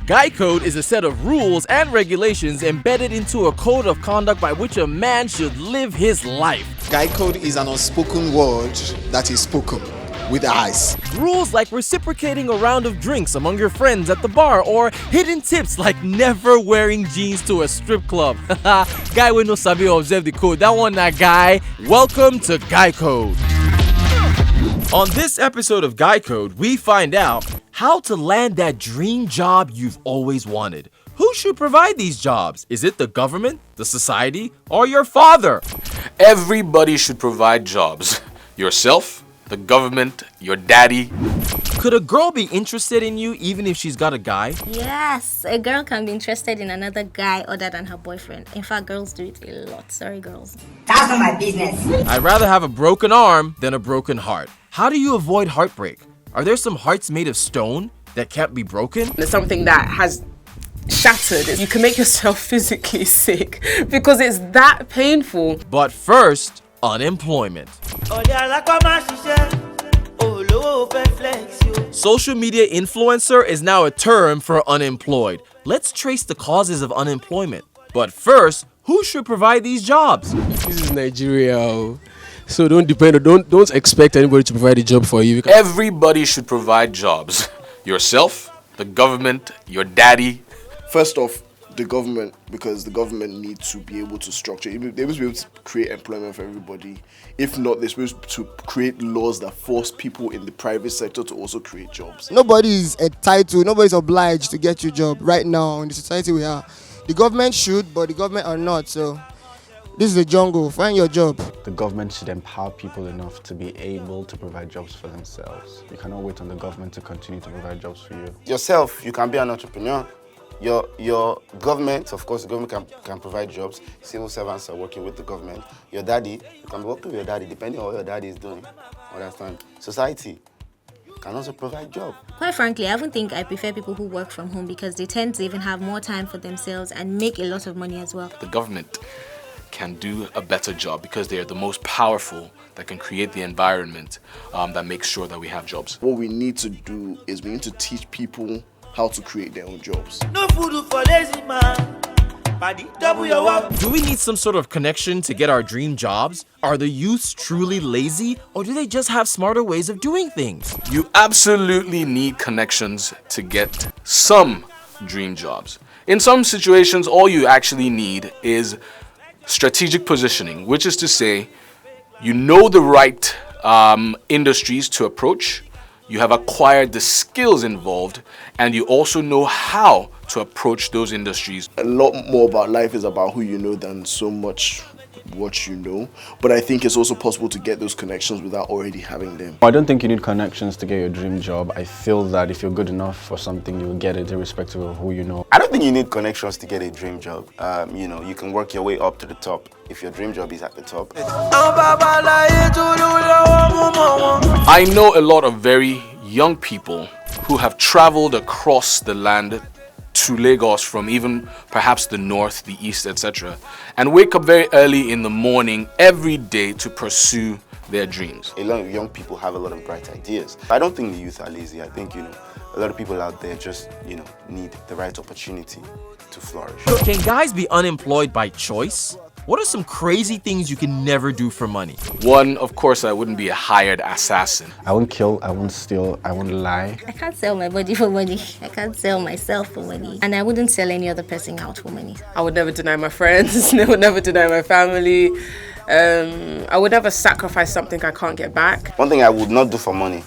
Guy code is a set of rules and regulations embedded into a code of conduct by which a man should live his life. Guy code is an unspoken word that is spoken with eyes. Rules like reciprocating a round of drinks among your friends at the bar, or hidden tips like never wearing jeans to a strip club. Guy will no sabi observe the code. That one, that guy. Welcome to Guy Code. On this episode of Guy Code, we find out how to land that dream job you've always wanted. Who should provide these jobs? Is it the government, the society, or your father? Everybody should provide jobs. Yourself, the government, your daddy. Could a girl be interested in you even if she's got a guy? Yes, a girl can be interested in another guy other than her boyfriend. In fact, girls do it a lot. Sorry, girls. That's not my business. I'd rather have a broken arm than a broken heart. How do you avoid heartbreak? Are there some hearts made of stone that can't be broken? There's something that has shattered. You can make yourself physically sick because it's that painful. But first, unemployment. Social media influencer is now a term for unemployed. Let's trace the causes of unemployment. But first, who should provide these jobs? This is Nigeria. So don't expect anybody to provide a job for you. Everybody should provide jobs. Yourself, the government, your daddy. First off, the government, because the government needs to be able to structure. They're supposed to be able to create employment for everybody. If not, they're supposed to create laws that force people in the private sector to also create jobs. Nobody is entitled, nobody's obliged to get you a job right now in the society we are. The government should, but the government are not. So this is the jungle. Find your job. The government should empower people enough to be able to provide jobs for themselves. You cannot wait on the government to continue to provide jobs for you. Yourself, you can be an entrepreneur. Your government, of course, the government can provide jobs. Civil servants are working with the government. Your daddy, you can be working with your daddy, depending on what your daddy is doing. Understand? Society can also provide jobs. Quite frankly, I even think I prefer people who work from home because they tend to even have more time for themselves and make a lot of money as well. The government can do a better job because they are the most powerful that can create the environment that makes sure that we have jobs. What we need to do is we need to teach people how to create their own jobs. No food for lazy man. Do we need some sort of connection to get our dream jobs? Are the youths truly lazy, or do they just have smarter ways of doing things? You absolutely need connections to get some dream jobs. In some situations, all you actually need is strategic positioning, which is to say, you know the right industries to approach, you have acquired the skills involved, and you also know how to approach those industries. A lot more about life is about who you know than so much what you know. But I think it's also possible to get those connections without already having them. I don't think you need connections to get your dream job. I feel that if you're good enough for something, you'll get it irrespective of who you know. I don't think you need connections to get a dream job. You can work your way up to the top if your dream job is at the top. I know a lot of very young people who have traveled across the land to Lagos from even perhaps the north, the east, etc., and wake up very early in the morning every day to pursue their dreams. A lot of young people have a lot of bright ideas. I don't think the youth are lazy. I think, a lot of people out there just, need the right opportunity to flourish. Can guys be unemployed by choice? What are some crazy things you can never do for money? One, of course, I wouldn't be a hired assassin. I won't kill, I won't steal, I won't lie. I can't sell my body for money. I can't sell myself for money. And I wouldn't sell any other person out for money. I would never deny my friends. I would never deny my family. I would never sacrifice something I can't get back. One thing I would not do for money,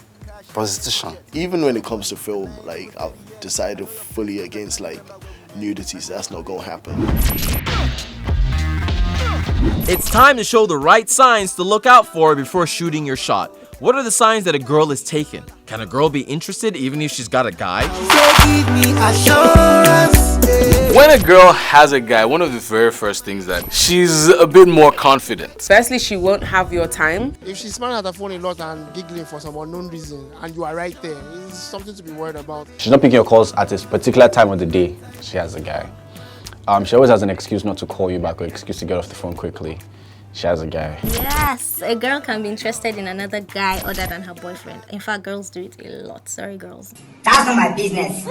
prostitution. Even when it comes to film, I've decided fully against nudity, so that's not gonna happen. It's time to show the right signs to look out for before shooting your shot. What are the signs that a girl is taken? Can a girl be interested even if she's got a guy? When a girl has a guy, one of the very first things that she's a bit more confident. Firstly, she won't have your time. If she's smiling at her phone a lot and giggling for some unknown reason, and you are right there, it's something to be worried about. She's not picking your calls at a particular time of the day. She has a guy. She always has an excuse not to call you back or excuse to get off the phone quickly. She has a guy. Yes, a girl can be interested in another guy other than her boyfriend. In fact, girls do it a lot. Sorry, girls. That's not my business.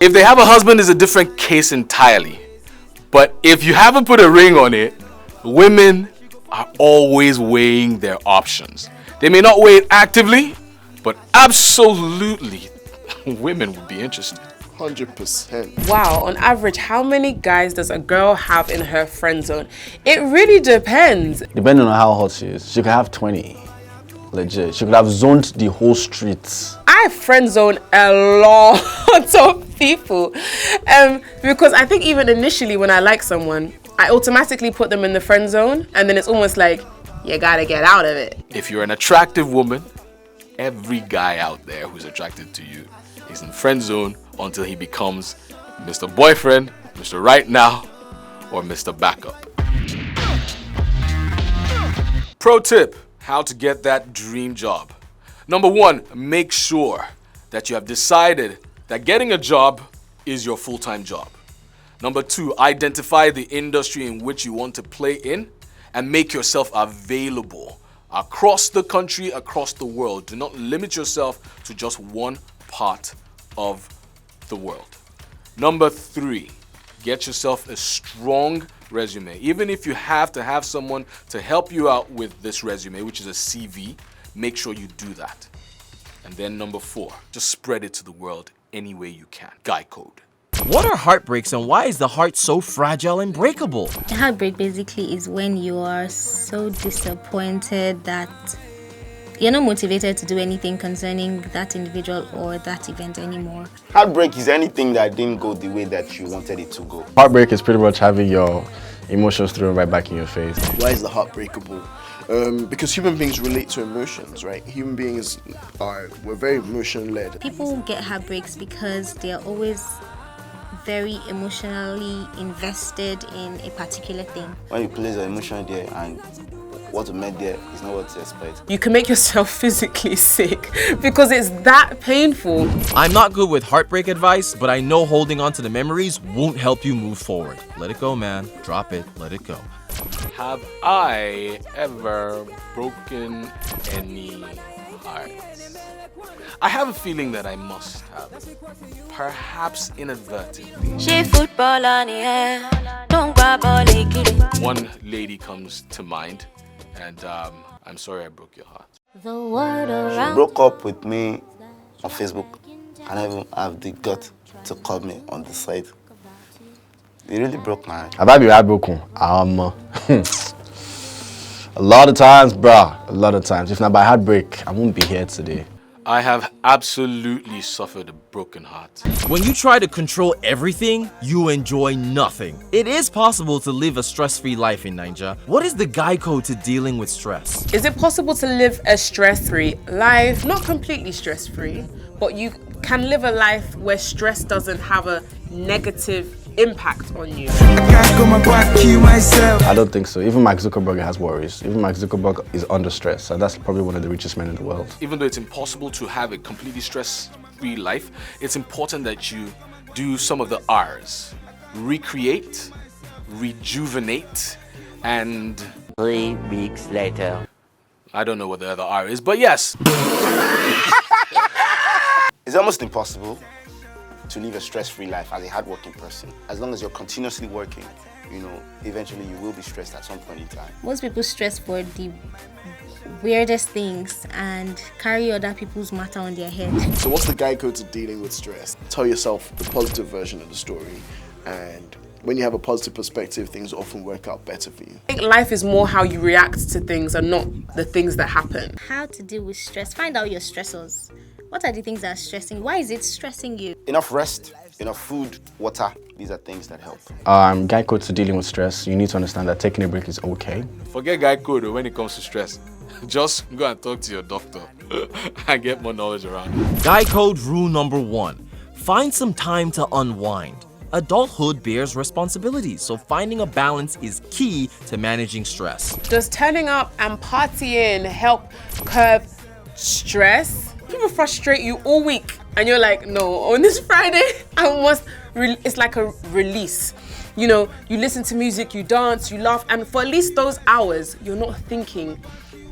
If they have a husband, is a different case entirely. But if you haven't put a ring on it, women are always weighing their options. They may not weigh it actively, but absolutely, women would be interested. 100%. Wow, on average, how many guys does a girl have in her friend zone? It really depends. Depending on how hot she is, she could have 20. Legit. She could have zoned the whole streets. I friend zone a lot of people. Because I think even initially when I like someone, I automatically put them in the friend zone, and then it's almost like, you gotta get out of it. If you're an attractive woman, every guy out there who's attracted to you is in friend zone until he becomes Mr. Boyfriend, Mr. Right Now, or Mr. Backup. Pro tip, how to get that dream job. Number 1, make sure that you have decided that getting a job is your full-time job. Number 2, identify the industry in which you want to play in and make yourself available across the country, across the world. Do not limit yourself to just one part of the world. Number 3, get yourself a strong resume. Even if you have to have someone to help you out with this resume, which is a CV, make sure you do that. And then number 4, just spread it to the world any way you can. Guy code. What are heartbreaks and why is the heart so fragile and breakable? A heartbreak basically is when you are so disappointed that you're not motivated to do anything concerning that individual or that event anymore. Heartbreak is anything that didn't go the way that you wanted it to go. Heartbreak is pretty much having your emotions thrown right back in your face. Why is the heart breakable? Because human beings relate to emotions, right? Human beings we're very emotion-led. People get heartbreaks because they're always very emotionally invested in a particular thing. When you place your emotion there and what you met there is not what you expect. You can make yourself physically sick because it's that painful. I'm not good with heartbreak advice, but I know holding on to the memories won't help you move forward. Let it go, man. Drop it. Let it go. Have I ever broken any hearts? I have a feeling that I must have. Perhaps inadvertently. One lady comes to mind, and I'm sorry I broke your heart. She broke up with me on Facebook, and I even have the gut to call me on the side. It really broke my heart. Have I been heartbroken? A lot of times, bruh. A lot of times. If not by heartbreak, I won't be here today. I have absolutely suffered a broken heart. When you try to control everything, you enjoy nothing. It is possible to live a stress-free life in Nigeria. What is the guy code to dealing with stress? Is it possible to live a stress-free life? Not completely stress-free, but you can live a life where stress doesn't have a negative impact on you. I don't think so. Even Mark Zuckerberg has worries. Even Mark Zuckerberg is under stress, and that's probably one of the richest men in the world. Even though it's impossible to have a completely stress-free life, it's important that you do some of the R's. Recreate, rejuvenate, and 3 weeks later. I don't know what the other R is, but yes. It's almost impossible to live a stress-free life as a hardworking person. As long as you're continuously working, eventually you will be stressed at some point in time. Most people stress for the weirdest things and carry other people's matter on their head. So what's the guy code to dealing with stress? Tell yourself the positive version of the story, and when you have a positive perspective, things often work out better for you. I think life is more how you react to things and not the things that happen. How to deal with stress. Find out your stressors. What are the things that are stressing? Why is it stressing you? Enough rest, enough food, water. These are things that help. Guy code to dealing with stress. You need to understand that taking a break is okay. Forget guy code when it comes to stress. Just go and talk to your doctor and get more knowledge around it. Guy code rule number 1. Find some time to unwind. Adulthood bears responsibilities, so finding a balance is key to managing stress. Does turning up and partying help curb stress? People frustrate you all week and you're like, no, on this Friday, it's like a release. You listen to music, you dance, you laugh, and for at least those hours, you're not thinking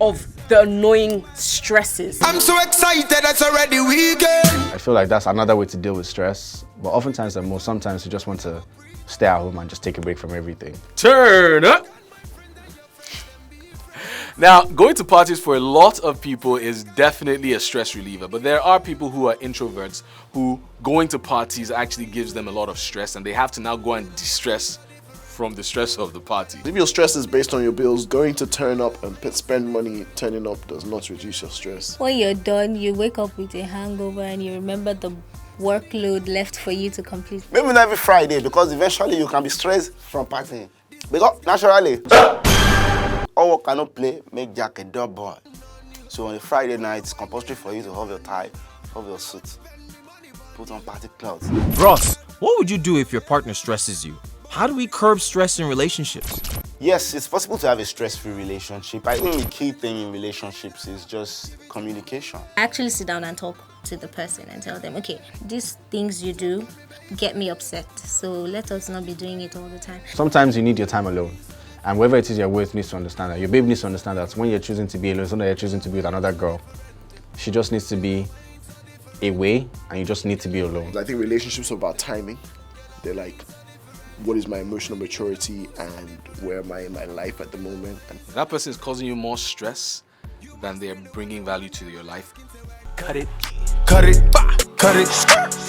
of the annoying stresses. I'm so excited, it's already weekend. I feel like that's another way to deal with stress. But oftentimes and most, sometimes you just want to stay at home and just take a break from everything. Turn up. Now, going to parties for a lot of people is definitely a stress reliever, but there are people who are introverts who going to parties actually gives them a lot of stress, and they have to now go and de-stress from the stress of the party. If your stress is based on your bills, going to turn up and spend money turning up does not reduce your stress. When you're done, you wake up with a hangover and you remember the workload left for you to complete. Maybe not every Friday, because eventually you can be stressed from partying. Because naturally, all work cannot play make Jack a dull boy. So on a Friday night, it's compulsory for you to have your tie, have your suit, put on party clothes. Ross, what would you do if your partner stresses you? How do we curb stress in relationships? Yes, it's possible to have a stress-free relationship. I think the key thing in relationships is just communication. I actually sit down and talk to the person and tell them, okay, these things you do get me upset, so let us not be doing it all the time. Sometimes you need your time alone. And whoever it is you're with needs to understand that. Your babe needs to understand that when you're choosing to be alone, it's not that you're choosing to be with another girl. She just needs to be away, and you just need to be alone. I think relationships are about timing. They're like, what is my emotional maturity and where am I in my life at the moment? And If that person is causing you more stress than they're bringing value to your life, cut it. Cut it, cut it,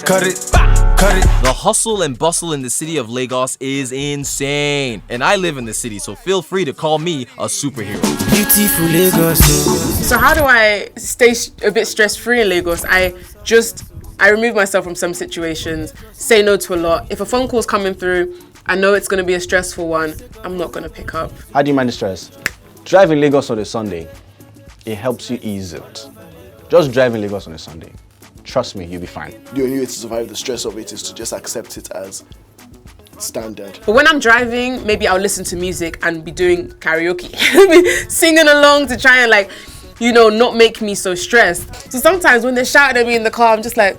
cut it, cut it. The hustle and bustle in the city of Lagos is insane. And I live in the city, so feel free to call me a superhero. Beautiful Lagos. So how do I stay a bit stress-free in Lagos? I remove myself from some situations, say no to a lot. If a phone call's coming through, I know it's going to be a stressful one, I'm not going to pick up. How do you manage stress? Drive in Lagos on a Sunday. It helps you ease it. Just drive in Lagos on a Sunday. Trust me, you'll be fine. the only way to survive the stress of it is to just accept it as standard. But when I'm driving, maybe I'll listen to music and be doing karaoke, singing along to try and not make me so stressed. So sometimes when they're shouting at me in the car, I'm just like,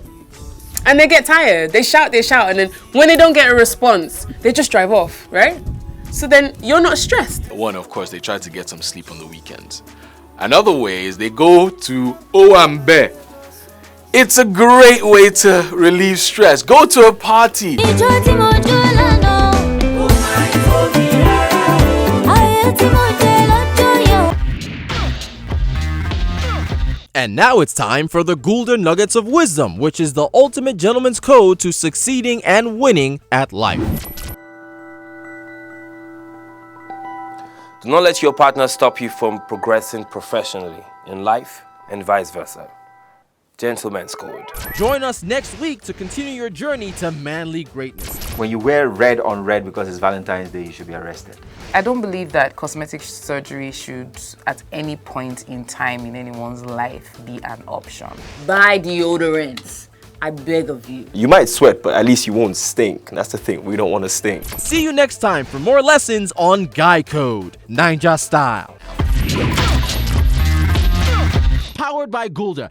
and they get tired. They shout, and then when they don't get a response, they just drive off, right? So then you're not stressed. One, of course, they try to get some sleep on the weekends. Another way is they go to Owambe. It's a great way to relieve stress. Go to a party. And now it's time for the Gulder Nuggets of Wisdom, which is the ultimate gentleman's code to succeeding and winning at life. Do not let your partner stop you from progressing professionally in life and vice versa. Gentleman's code. Join us next week to continue your journey to manly greatness. When you wear red on red because it's Valentine's Day, you should be arrested. I don't believe that cosmetic surgery should, at any point in time in anyone's life, be an option. Buy deodorants. I beg of you. You might sweat, but at least you won't stink. That's the thing. We don't want to stink. See you next time for more lessons on Guy Code, Ninja style. Powered by Gulder.